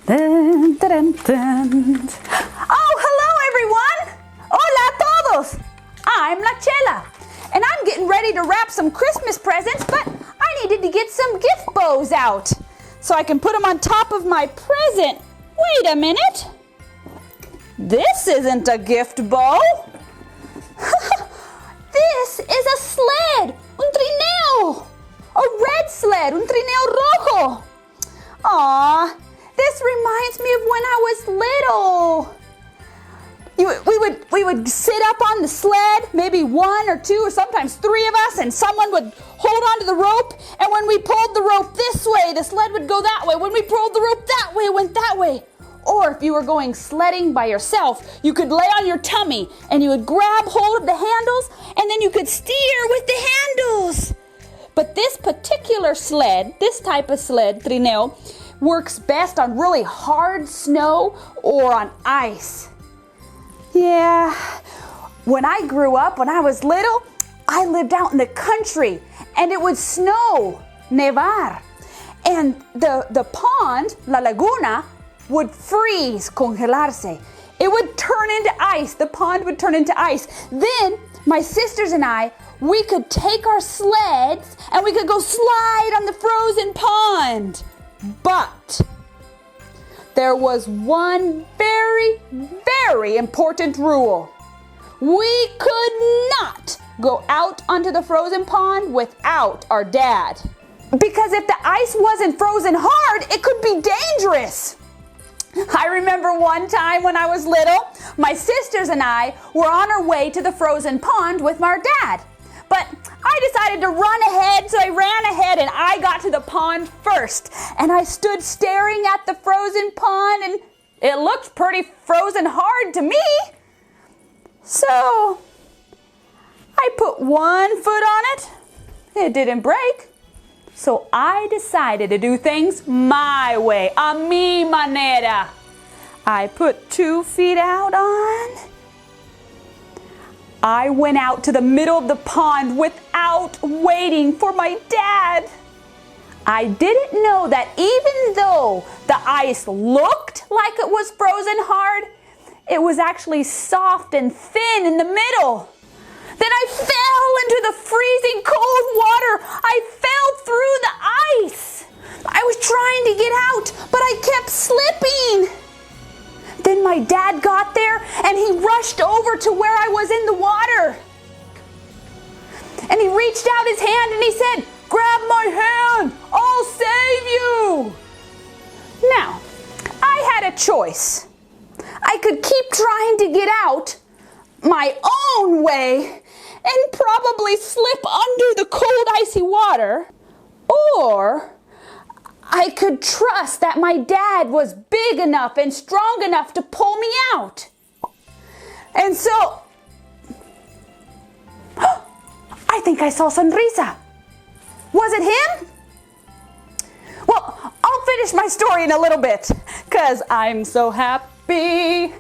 Dun, dun, dun. Oh, hello everyone! Hola a todos! I'm LaChela, and I'm getting ready to wrap some Christmas presents, but I needed to get some gift bows out so I can put them on top of my present. Wait a minute! This isn't a gift bow! This is a sled! Un trineo! A red sled! Un trineo rojo! Aww! This reminds me of when I was little. We would sit up on the sled, maybe one or two or sometimes three of us, and someone would hold onto the rope, and when we pulled the rope this way, the sled would go that way. When we pulled the rope that way, it went that way. Or if you were going sledding by yourself, you could lay on your tummy and you would grab hold of the handles and then you could steer with the handles. But this particular sled, this type of sled, trineo, works best on really hard snow or on ice. Yeah, when I grew up, when I was little, I lived out in the country and it would snow, nevar. And the pond, la laguna, would freeze, congelarse. It would turn into ice. The pond would turn into ice. Then my sisters and I, we could take our sleds and we could go slide on the frozen pond. But there was one very, very important rule. We could not go out onto the frozen pond without our dad. Because if the ice wasn't frozen hard, it could be dangerous. I remember one time when I was little, my sisters and I were on our way to the frozen pond with our dad. But I decided to run ahead, so I ran ahead and I got to the pond first. And I stood staring at the frozen pond and it looked pretty frozen hard to me. So I put one foot on it. It didn't break. So I decided to do things my way, a mi manera. I put 2 feet out on. I went out to the middle of the pond without waiting for my dad. I didn't know that even though the ice looked like it was frozen hard, it was actually soft and thin in the middle. Then I fell into the freezing cold water. I fell through the ice. I was trying to get out, but I kept slipping. Then my dad got there and he rushed over to where I was in the water. And he reached out his hand and he said, "Grab my hand, I'll save you." Now, I had a choice. I could keep trying to get out my own way and probably slip under the cold icy water, or I could trust that my dad was big enough and strong enough to pull me out. And so, I think I saw Sonrísa. Was it him? Well, I'll finish my story in a little bit, because I'm so happy,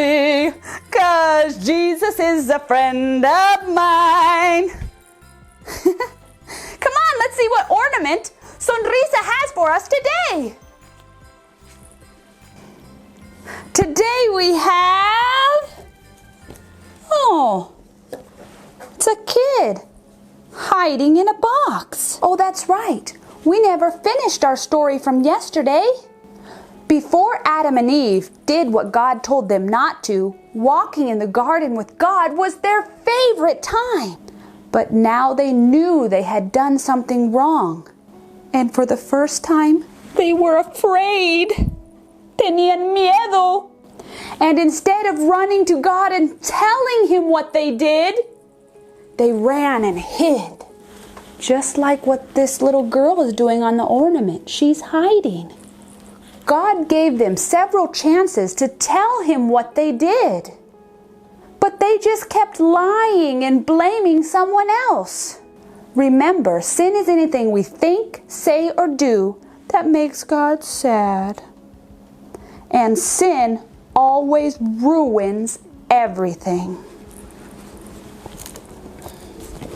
because Jesus is a friend of mine. Come on, let's see what ornament Sonrísa has for us today. Today we have, it's a kid hiding in a box. Oh, that's right. We never finished our story from yesterday. Before Adam and Eve did what God told them not to, walking in the garden with God was their favorite time. But now they knew they had done something wrong. And for the first time, they were afraid. Tenían miedo. And instead of running to God and telling Him what they did, they ran and hid. Just like what this little girl is doing on the ornament. She's hiding. God gave them several chances to tell Him what they did. But they just kept lying and blaming someone else. Remember, sin is anything we think, say, or do that makes God sad. And sin always ruins everything.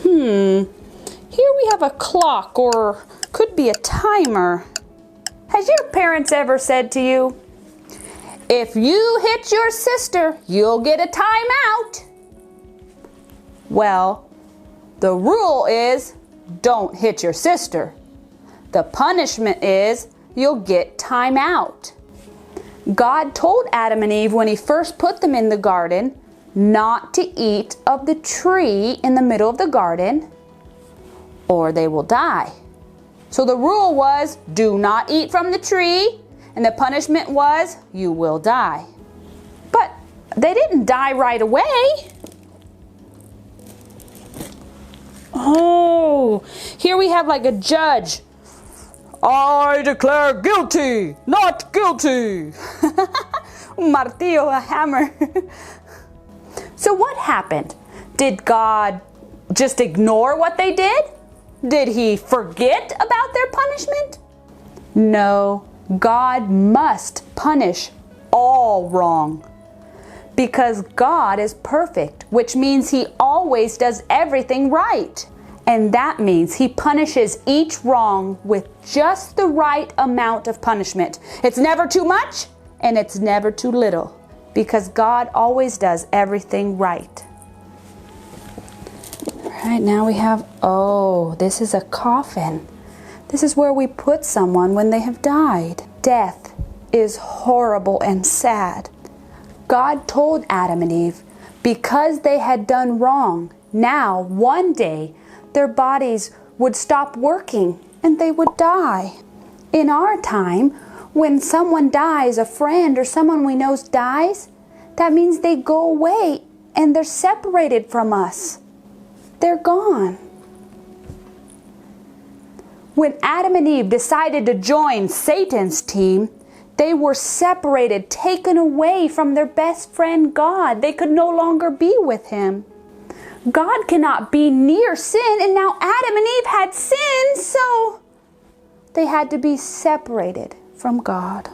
Here we have a clock, or could be a timer. Has your parents ever said to you, if you hit your sister, you'll get a timeout? Well, the rule is don't hit your sister. The punishment is you'll get timeout. God told Adam and Eve when he first put them in the garden not to eat of the tree in the middle of the garden or they will die. So the rule was do not eat from the tree, and the punishment was you will die. But they didn't die right away. Oh, here we have like a judge. I declare guilty, not guilty. Un martillo, a hammer. So what happened? Did God just ignore what they did? Did he forget about their punishment? No, God must punish all wrong. Because God is perfect, which means he always does everything right. And that means he punishes each wrong with just the right amount of punishment. It's never too much and it's never too little. Because God always does everything right. Right now we have, oh, this is a coffin. This is where we put someone when they have died. Death is horrible and sad. God told Adam and Eve, because they had done wrong, now one day their bodies would stop working and they would die. In our time, when someone dies, a friend or someone we know dies, that means they go away and they're separated from us. They're gone. When Adam and Eve decided to join Satan's team, they were separated, taken away from their best friend God. They could no longer be with him. God cannot be near sin, and now Adam and Eve had sin, so they had to be separated from God.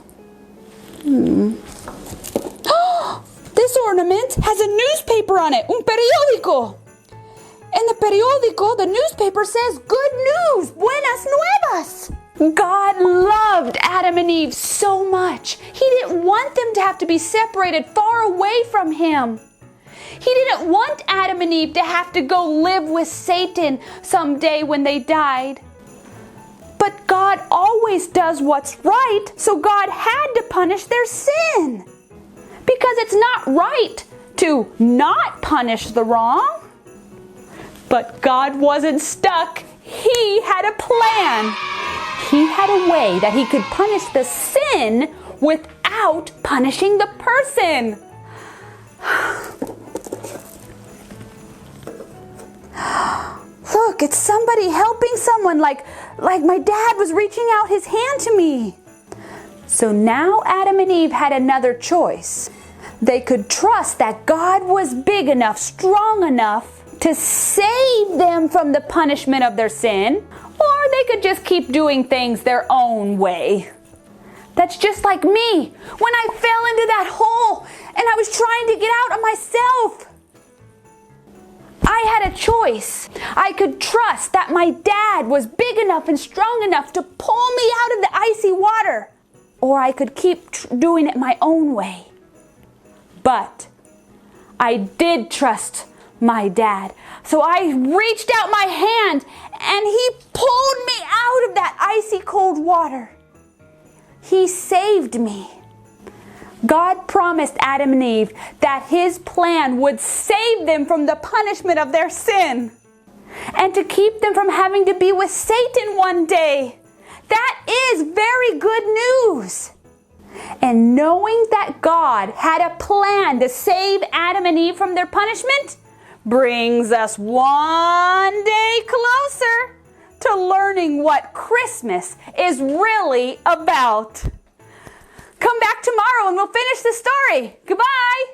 This ornament has a newspaper on it, un periódico. In the periódico, the newspaper says, good news, buenas nuevas. God loved Adam and Eve so much. He didn't want them to have to be separated far away from him. He didn't want Adam and Eve to have to go live with Satan someday when they died. But God always does what's right, so God had to punish their sin. Because it's not right to not punish the wrong. But God wasn't stuck. He had a plan. He had a way that he could punish the sin without punishing the person. Look, it's somebody helping someone like my dad was reaching out his hand to me. So now Adam and Eve had another choice. They could trust that God was big enough, strong enough to save them from the punishment of their sin, or they could just keep doing things their own way. That's just like me when I fell into that hole and I was trying to get out of myself. I had a choice. I could trust that my dad was big enough and strong enough to pull me out of the icy water, or I could keep doing it my own way. But I did trust my dad. So I reached out my hand and he pulled me out of that icy cold water. He saved me. God promised Adam and Eve that his plan would save them from the punishment of their sin and to keep them from having to be with Satan one day. That is very good news. And knowing that God had a plan to save Adam and Eve from their punishment brings us one day closer to learning what Christmas is really about. Come back tomorrow and we'll finish the story. Goodbye.